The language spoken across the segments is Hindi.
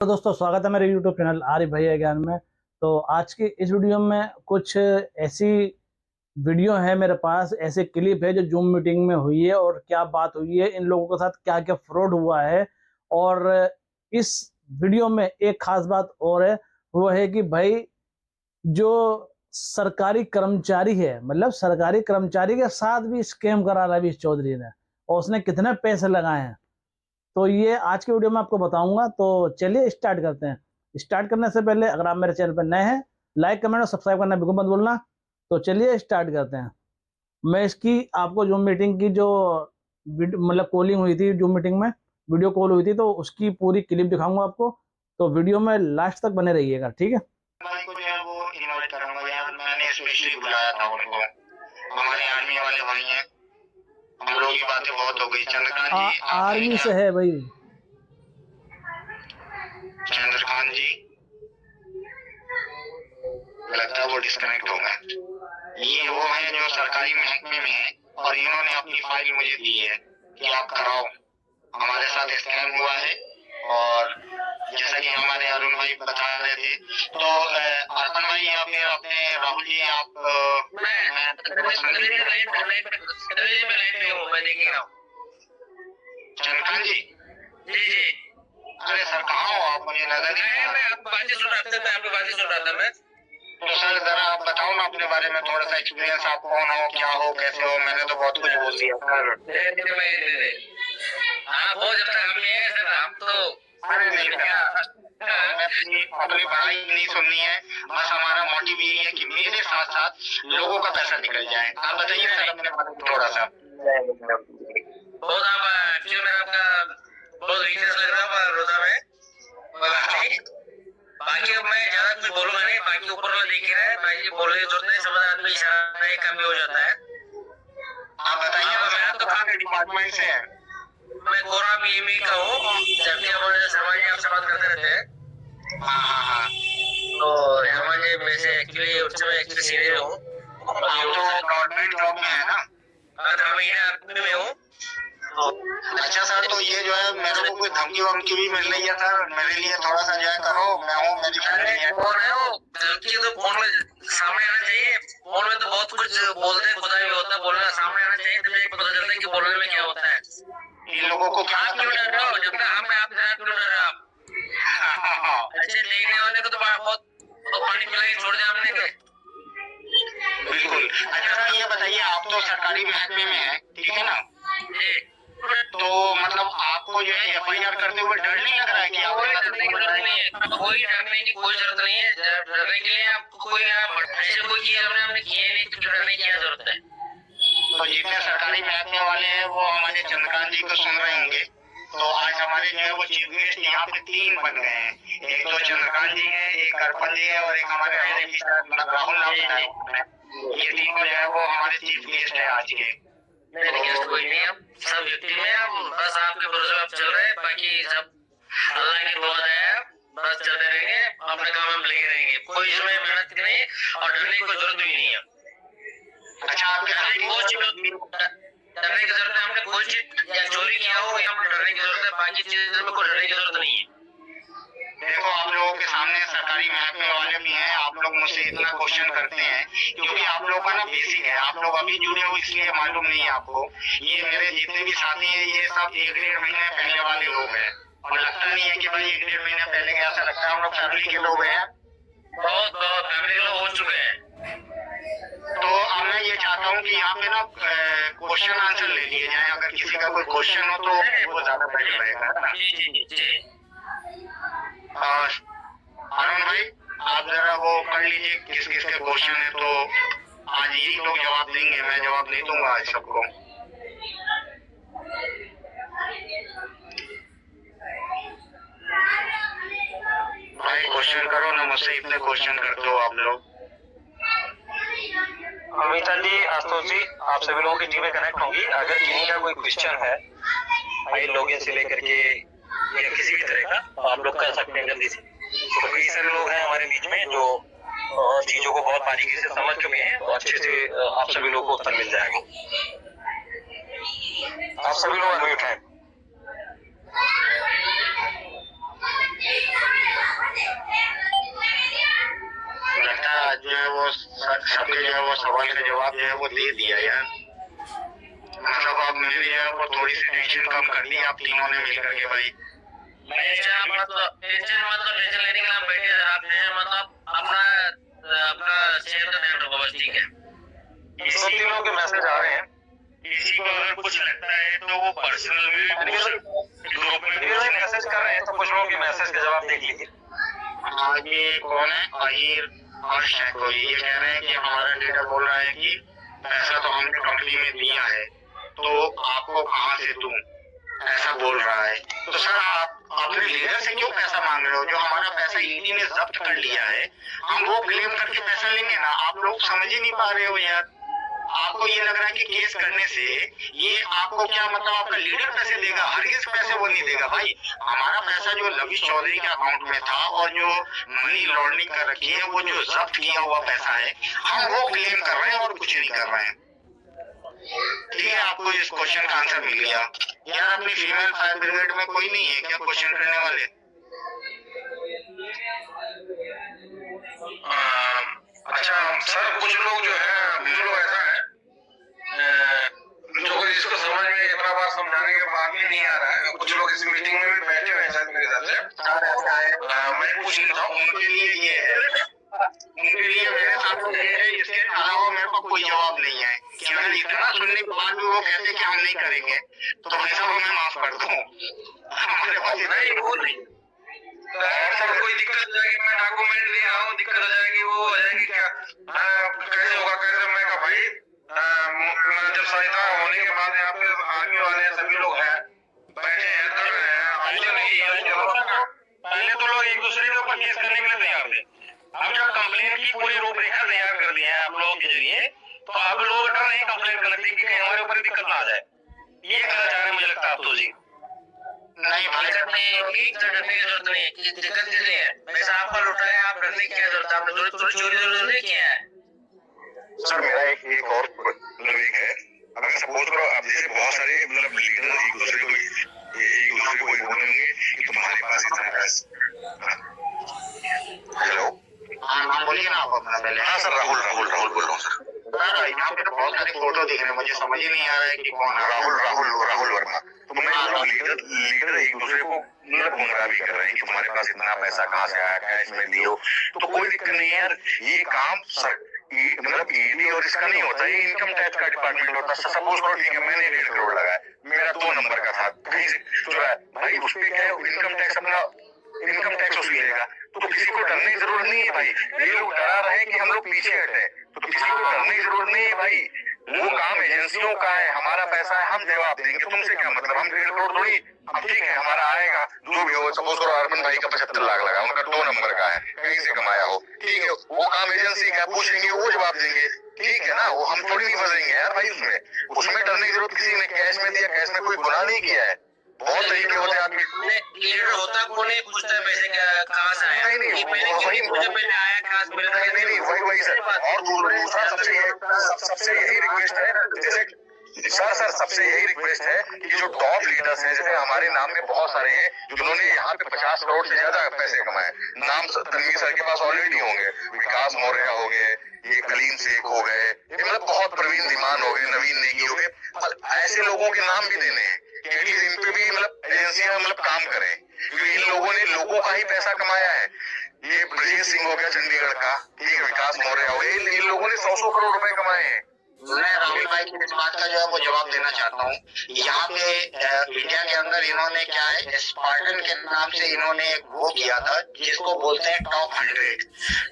तो दोस्तों स्वागत है मेरे YouTube चैनल आरिफ भैया ज्ञान में। तो आज की इस वीडियो में कुछ ऐसी वीडियो है मेरे पास, ऐसे क्लिप है जो जूम मीटिंग में हुई है और क्या बात हुई है, इन लोगों के साथ क्या क्या फ्रॉड हुआ है। और इस वीडियो में एक खास बात और है, वो है कि भाई जो सरकारी कर्मचारी है, मतलब सरकारी कर्मचारी के साथ भी स्कैम करा रवि चौधरी ने, और उसने कितने पैसे लगाए हैं, तो ये आज के वीडियो में आपको बताऊंगा। तो चलिए स्टार्ट करते हैं। स्टार्ट करने से पहले अगर आप मेरे चैनल पर नए हैं, लाइक कमेंट और सब्सक्राइब करना बिल्कुल मत भूलना। तो चलिए स्टार्ट करते हैं। मैं इसकी आपको जूम मीटिंग की जो मतलब कॉलिंग हुई थी, जूम मीटिंग में वीडियो कॉल हुई थी, तो उसकी पूरी क्लिप दिखाऊंगा आपको। तो वीडियो में लास्ट तक बने रहिएगा, ठीक है। भाई को जो है वो इनवाइट करूंगा यार, मैंने स्पेशली बुलाया था उनको। हमारे आर्मी वाले भाई हैं, हम लोग की बातें बहुत हो गई। चंद्रकांत जी आर्मी से है भाई, चंद्रकांत जी लगता है वो डिस्कनेक्ट हो गए। ये वो है जो सरकारी महकमे में है और इन्होंने अपनी फाइल मुझे दी है कि आप कराओ, हमारे साथ स्कैम हुआ है। और जैसा कि हमारे अरुण भाई बता रहे थे, तो अर्पण भाई या फिर अपने राहुल जी, आप चंद्रकांत जी जी अरे सर कहाँ हो आप? मुझे नजर नहीं, मैं आपकी बातें सुन रहा था, आपकी बातें सुन रहा था मैं। तो सर जरा आप बताओ ना अपने बारे में, थोड़ा सा एक्सपीरियंस, आप कौन हो, क्या हो, कैसे हो? मैंने तो बहुत कुछ बोल दिया सर। हाँ बहुत अच्छा काम है सर, हम तो अरे नहीं अपनी पढ़ाई नहीं सुननी है, बस हमारा मोटिव यही है कि मेरे साथ साथ लोगों का पैसा निकल जाए। आप बताइए सर अपने बारे में थोड़ा सा। बहुत आप एक्चुअली में आपका बहुत वीकनेस लग रहा है रोजा में, बाकी अब मैं ज्यादा कुछ बोलूंगा नहीं, बाकी ऊपर वाला देख रहा है, बाकी बोलने की जरूरत नहीं, समझ आदमी इशारा काम भी हो जाता है। आप बताइए मैं तो कहाँ के डिपार्टमेंट से है? मैं गोरा बीएमई का हूँ, जबकि हमारे समाज आप से बात करते रहते हैं। हाँ तो हमारे में से एक्चुअली उस समय एक्चुअली सीनियर हूँ, आप तो गवर्नमेंट जॉब में है ना? मैं आर्मी में हूँ। अच्छा सर, तो ये जो है मेरे को कोई धमकी वमकी भी मिल रही है सर, मेरे लिए थोड़ा सा जो है करो, मैं हूँ, मेरी फैमिली है। धमकी तो फोन में सामने आना चाहिए, फोन में तो बहुत कुछ बोलते हैं, खुदा भी होता है, बोलना सामने आना चाहिए, तुम्हें पता चलता है कि बोलने में क्या होता है। इन लोगों को क्या क्यों डर रहे हो? जब तक हम आप क्यों डर रहे हो आप? अच्छे देखने वाले को तो बहुत पानी पिला के छोड़ दिया हमने के। बिल्कुल। अच्छा सर ये बताइए, आप तो सरकारी महकमे में है, ठीक है ना? तो मतलब आपको जो है एफआईआर करते हुए डर नहीं लग रहा है कि आप? कोई डरने की जरूरत नहीं है, कोई डरने की कोई जरूरत नहीं है। डरने के लिए आपको कोई ऐसे कोई चीज हमने किया नहीं तो डरने की क्या जरूरत है? तो जितने सरकारी महकमे वाले हैं वो हमारे चंद्रकांत जी को सुन रहे होंगे। तो आज हमारे जो है वो चीफ गेस्ट यहाँ पे 3 बन गए हैं, एक तो चंद्रकांत जी है, एक अर्पण जी है और एक हमारे राहुल जी है। ये तीनों जो है वो हमारे चीफ गेस्ट है आज के। नहीं गेस्ट कोई नहीं, हम सब व्यक्ति में हम बस आपके भरोसे आप चल रहे हैं, बाकी सब अल्लाह की दुआ है, बस चलते रहेंगे, अपने काम में लगे रहेंगे, कोई इसमें मेहनत नहीं और डरने की कोई जरूरत भी नहीं है। अच्छा आपके साथ डरने की जरूरत है? हमने कोई चीज या चोरी किया हो या हम डरने की जरूरत है? बाकी चीजों में कोई डरने की जरूरत नहीं है। देखो आप लोगों के सामने सरकारी महकमे वाले भी हैं, आप लोग मुझसे इतना क्वेश्चन करते हैं क्योंकि आप लोगों का ना बेसिक है, आप लोग अभी जुड़े हो इसलिए मालूम नहीं है आपको। ये मेरे जितने भी साथी हैं ये सब 1-1.5 महीने पहले वाले लोग हैं और लगता नहीं है कि भाई 1-1.5 महीने पहले के, ऐसा लगता है हम लोग फैमिली के लोग हैं, बहुत बहुत फैमिली के लोग हो चुके हैं। तो अब मैं ये चाहता हूँ कि यहाँ पे ना क्वेश्चन आंसर ले लिए जाए, अगर किसी का कोई क्वेश्चन हो तो वो ज्यादा बेटर रहेगा। जी और अरुण भाई आप जरा वो कर लीजिए किस किस के क्वेश्चन है, तो आज यही लोग जवाब देंगे, मैं जवाब नहीं दूंगा आज सबको। भाई क्वेश्चन करो ना, मुझसे इतने क्वेश्चन करते हो आप लोग। अमिता जी, आशुतोष जी, आप सभी लोगों की टीमें कनेक्ट होंगी। अगर किसी का कोई क्वेश्चन है आई लॉगिन से लेकर के या किसी भी तरह का, तो आप लोग कर सकते हैं जल्दी से। तो कई सारे लोग हैं हमारे बीच में जो चीजों को बहुत बारीकी से समझ चुके हैं, तो अच्छे से आप सभी लोगों को उत्तर मिल जाएगा। आप सभी लोग अनम्यूट हैं। जो है वो सबके जो है वो सवाल का जवाब जो है वो दे दिया यार। मतलब आप मेरी जो है वो थोड़ी सी टेंशन कम कर दी आप तीनों ने मिलकर के भाई। टेंशन मतलब टेंशन लेने के लिए हम बैठे हैं। आप मतलब अपना अपना शेयर तो बस ठीक है। दो तीनों के मैसेज आ रहे हैं। किसी को अगर कुछ लगता है तो वो पर्सनली ग्रुप में भी मैसेज कर रहे हैं, तो कुछ लोगों के मैसेज का जवाब देख लीजिए। हाँ ये कौन है अहीर और शेखो, ये कह रहे हैं कि हमारा लीडर बोल रहा है कि पैसा तो हमने कंपनी में दिया है तो आपको कहाँ से दूं, ऐसा बोल रहा है। तो सर आप अपने लीडर से क्यों पैसा मांग रहे हो? जो हमारा पैसा ईडी ने जब्त कर लिया है हम वो क्लेम करके पैसा लेंगे ना। आप लोग समझ ही नहीं पा रहे हो यार। आपको ये लग रहा है कि केस करने से ये आपको क्या मतलब आपका लीडर पैसे देगा? हरगिज पैसे वो नहीं देगा भाई। हमारा पैसा जो लविश चौधरी के अकाउंट में था और जो मनी लॉन्ड्रिंग कर रखी है वो जो जब्त किया हुआ पैसा है हम वो क्लेम कर रहे हैं और कुछ नहीं कर रहे हैं। ठीक है, आपको इस क्वेश्चन का आंसर मिल गया यार। अपनी फीमेल फायर ब्रिगेड में कोई नहीं है क्या क्वेश्चन करने वाले? अच्छा सर, कुछ लोग जो है कुछ लोग ऐसा है जो इसको समझ में इतना बार समझाने के बाद भी नहीं आ रहा है। कुछ लोग इस मीटिंग में भी बैठे हुए हैं शायद मेरे हिसाब से। मैं पूछ लेता हूँ उनके लिए ये है, उनके लिए मेरे सामने ये है, इसके अलावा मेरे पास कोई जवाब नहीं है कि अगर इतना सुनने के बाद भी वो कहते कि हम नहीं करेंगे तो भाई साहब हमें माफ कर दो। हमारे पास नहीं वो नहीं सर, कोई दिक्कत हो जाएगी, मैं डॉक्यूमेंट ले आऊँ, दिक्कत हो जाएगी, वो हो जाएगी क्या कैसे होगा कैसे? मैं कहा भाई जब सहायता होने के बाद यहाँ पे आर्मी वाले सभी लोग हैं बैठे हैं कर रहे हैं, पहले तो लोग एक दूसरे के ऊपर केस करने के लिए तैयार थे। अब जब कंप्लेन की पूरी रूपरेखा तैयार कर दी है आप लोगों के लिए तो अब लोग डर नहीं कंप्लेन करने की कि हमारे ऊपर दिक्कत ना आ जाए। ये कहना चाह रहे हैं मुझे लगता है आप तो जी। नहीं भाई दिक्कत नहीं होगी तो डरने की जरूरत नहीं है। दिक्कत इसलिए है पैसा आपका लुटा है, आप डरने की क्या जरूरत है? आपने चोरी नहीं किया है। सर मेरा एक और एक है, अगर सपोज करो आप जैसे बहुत सारे मतलब लीडर एक दूसरे को बोलेंगे कि तुम्हारे पास इतना पैसा। हेलो हाँ नाम बोलिए ना आप अपना पहले। हाँ सर, राहुल बोल रहा हूँ सर। यहाँ पे तो बहुत सारे फोटो दिख रहे हैं, मुझे समझ ही नहीं आ रहा है कि कौन है। राहुल वर्मा। तो मैं लीडर एक दूसरे को मतलब गुमराह भी कर रहे हैं कि तुम्हारे पास इतना पैसा कहाँ से आया, कैश में दियो, तो कोई दिक्कत नहीं है यार। ये काम सर मतलब ईडी और इसका नहीं होता, ये इनकम टैक्स का डिपार्टमेंट होता है। सपोज करो ठीक है मैंने 1.5 करोड़ लगाया, मेरा 2 नंबर का था, कहीं से चुराया भाई, उस पर क्या है इनकम टैक्स अपना इनकम टैक्स वसूलेगा। तो किसी को डरने की जरूरत नहीं है भाई। ये लोग डरा रहे हैं कि हम लोग पीछे हटे, तो किसी को डरने की जरूरत नहीं है भाई। वो काम एजेंसियों का है, हमारा पैसा है, हम जवाब देंगे। तुमसे क्या मतलब? हम 1.5 करोड़ थोड़ी, अब ठीक है हमारा आएगा जो भी हो। सपोज करो अरविंद भाई का 75 लाख लगा, उनका 2 नंबर का है, कहीं से कमाया हो, ठीक है वो काम एजेंसी का, पूछेंगे वो जवाब देंगे, ठीक है ना। वो हम थोड़ी नहीं फंसेंगे यार भाई उसमें डरने की जरूरत। किसी ने कैश में दिया, कैश में कोई गुनाह नहीं किया है। बहुत तरीके होते हैं आपके लीडर होता कौन नहीं पूछता है पैसे कहाँ से आया, नहीं मुझे पहले आया कहाँ से मिला। नहीं वही सर। और दूसरा सबसे यही रिक्वेस्ट है, जैसे सर सबसे यही रिक्वेस्ट है कि जो टॉप लीडर्स हैं, जैसे हमारे नाम में बहुत सारे हैं जिन्होंने यहाँ पे 50 करोड़ से ज्यादा पैसे कमाए। नाम तनवीर सर के पास ऑलरेडी होंगे, विकास मौर्य हो गए, ये कलीम शेख हो गए, ये मतलब बहुत प्रवीण धीमान हो गए, नवीन नेगी हो गए। ऐसे लोगों के नाम भी देने हैं कि एटलीस्ट इन पे भी मतलब एजेंसियां मतलब काम करें, क्योंकि इन लोगों ने लोगों का ही पैसा कमाया है। ये ब्रजेश सिंह हो गया चंडीगढ़ का, ठीक है, विकास मौर्य हो गए, इन लोगों ने 100 करोड़ रुपए कमाए हैं। मैं राहुल भाई की इस बात का जो है वो जवाब देना चाहता हूँ। यहाँ पे इंडिया के अंदर इन्होंने क्या है स्पार्टन के नाम से इन्होंने वो किया था जिसको बोलते हैं टॉप 100।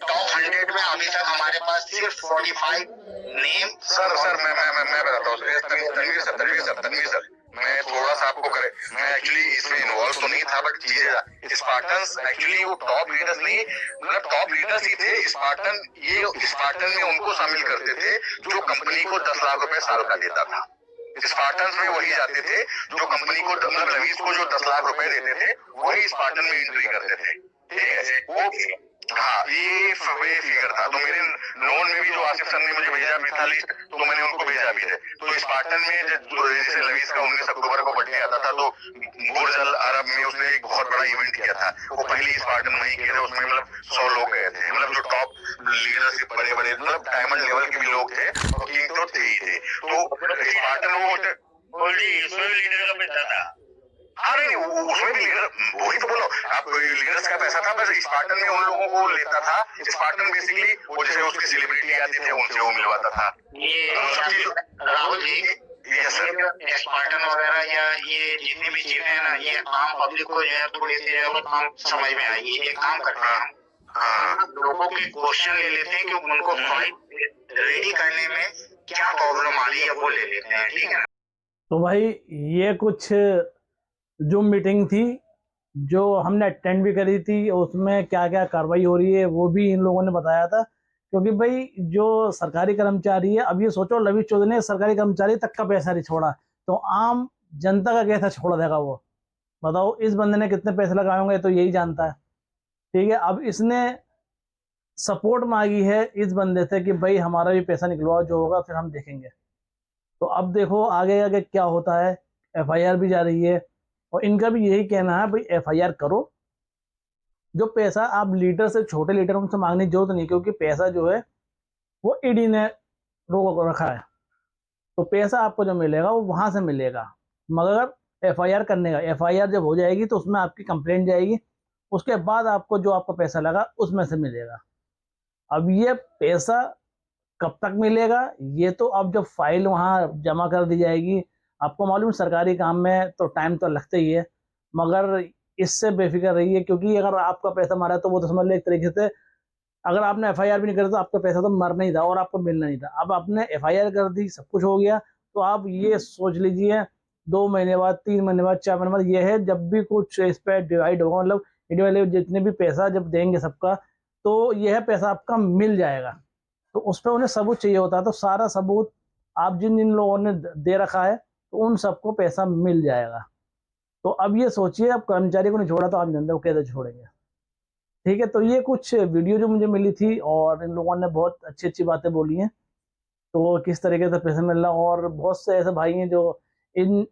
टॉप 100 में अभी तक हमारे पास सिर्फ 45 नेम। सर मैं बताता हूँ तनवीर सर मैं थोड़ा सा आपको करे, मैं एक्चुअली इसमें इन्वॉल्व तो नहीं था, बट चीजें स्पार्टन्स एक्चुअली वो टॉप लीडर्स नहीं, मतलब टॉप लीडर्स ही थे। स्पार्टन में उनको शामिल करते थे जो कंपनी को 10 लाख रुपए साल का देता था। स्पार्टन्स में वही जाते थे जो कंपनी को मतलब रवीज को जो 10 लाख रुपए देते थे, वही स्पार्टन में एंट्री करते थे, ठीक है वो। हाँ ये फिगर था। तो मेरे नोन में भी जो आसिफ सर ने मुझे भेजा भी था लिस्ट, तो मैंने उनको भेजा भी है। तो स्पार्टन में जैसे लवीज का 19 अक्टूबर को बर्थडे आता था, तो बुर्ज अल अरब में उसने एक बहुत बड़ा इवेंट किया था, वो पहली स्पार्टन वहीं किया था, उसमें मतलब 100 लोग गए थे, मतलब जो टॉप लीडरशिप बड़े बड़े मतलब डायमंड लेवल के भी लोग थे और किंग तो थे ही थे। तो स्पार्टन वो इसमें भी लीडर का पैसा था। हाँ नहीं, उसमें भी लीडर, वही तो बोलो आप, लीडर्स का पैसा था, बस स्पार्टन में उन लोगों को लेता था। स्पार्टन बेसिकली वो जैसे उसके सेलिब्रिटी आते थे उनसे वो मिलवाता था। ये राहुल जी, स्पार्टन वगैरह या ये जितनी भी चीजें हैं ना, ये आम पब्लिक को जो है थोड़ी सी काम समझ में आएगी। एक काम करते हैं हम, लोगों के क्वेश्चन ले लेते हैं कि उनको फाइल रेडी करने में क्या प्रॉब्लम आ रही है, वो ले लेते हैं, ठीक है ना। तो भाई ये कुछ जूम मीटिंग थी जो हमने अटेंड भी करी थी, उसमें क्या क्या कार्रवाई हो रही है वो भी इन लोगों ने बताया था। क्योंकि भाई जो सरकारी कर्मचारी है, अब ये सोचो लवीज चौधरी ने सरकारी कर्मचारी तक का पैसा नहीं छोड़ा, तो आम जनता का कैसा छोड़ देगा वो, बताओ। इस बंदे ने कितने पैसे लगाए होंगे तो यही जानता है, ठीक है। अब इसने सपोर्ट मांगी है इस बंदे से कि भाई हमारा भी पैसा निकलवाओ, जो होगा फिर हम देखेंगे। तो अब देखो आगे आगे क्या होता है। FIR भी जा रही है और इनका भी यही कहना है भाई FIR करो। जो पैसा आप लीडर से, छोटे लीडर उनसे मांगने की जरूरत नहीं, क्योंकि पैसा जो है वो ED ने रोक रखा है, तो पैसा आपको जो मिलेगा वो वहां से मिलेगा। मगर FIR करने का, FIR जब हो जाएगी तो उसमें आपकी कंप्लेंट जाएगी, उसके बाद आपको जो आपका पैसा लगा उसमें से मिलेगा। अब ये पैसा कब तक मिलेगा, ये तो अब जब फाइल वहाँ जमा कर दी जाएगी, आपको मालूम सरकारी काम में तो टाइम तो लगता ही है, मगर इससे बेफिक्र रहिए। क्योंकि अगर आपका पैसा मारा है तो वो तो समझ लो एक तरीके से, अगर आपने FIR भी नहीं करी तो आपका पैसा तो मरना ही था और आपको मिलना नहीं था। अब आपने FIR कर दी, सब कुछ हो गया, तो आप ये सोच लीजिए 2 महीने बाद, 3 महीने बाद, 4 महीने बाद, ये है जब भी कुछ इस पर डिवाइड होगा, मतलब इंडिया वाले जितने भी पैसा जब देंगे सबका, तो यह पैसा आपका मिल जाएगा। तो उस पर उन्हें सबूत चाहिए होता है, तो सारा सबूत आप जिन जिन लोगों ने दे रखा है तो उन सबको पैसा मिल जाएगा। तो अब ये सोचिए, अब कर्मचारी को नहीं छोड़ा तो आप जनता को कैसे छोड़ेंगे, ठीक है। तो ये कुछ वीडियो जो मुझे मिली थी और इन लोगों ने बहुत अच्छी अच्छी बातें बोली हैं, तो किस तरीके से पैसा मिल रहा। और बहुत से ऐसे भाई हैं जो इन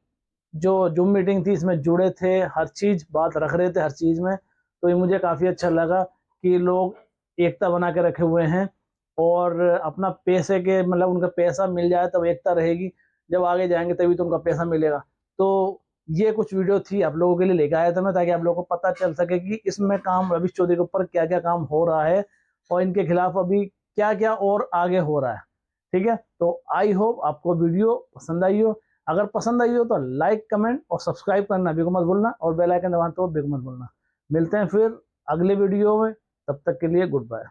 जो जूम मीटिंग थी इसमें जुड़े थे, हर चीज़ बात रख रहे थे हर चीज़ में। तो ये मुझे काफ़ी अच्छा लगा कि लोग एकता बना के रखे हुए हैं और अपना पैसे के, मतलब उनका पैसा मिल जाए तब एकता रहेगी, जब आगे जाएंगे तभी तो उनका पैसा मिलेगा। तो ये कुछ वीडियो थी आप लोगों के लिए लेकर आया था मैं, ताकि आप लोगों को पता चल सके कि इसमें काम लवीज चौधरी के ऊपर क्या क्या काम हो रहा है और इनके खिलाफ अभी क्या क्या और आगे हो रहा है, ठीक है। तो आई होप आपको वीडियो पसंद आई हो। अगर पसंद आई हो तो लाइक, कमेंट और सब्सक्राइब करना भी मत भूलना, और बेल आइकन दबाना तो भी मत भूलना। मिलते हैं फिर अगले वीडियो में, तब तक के लिए गुड बाय।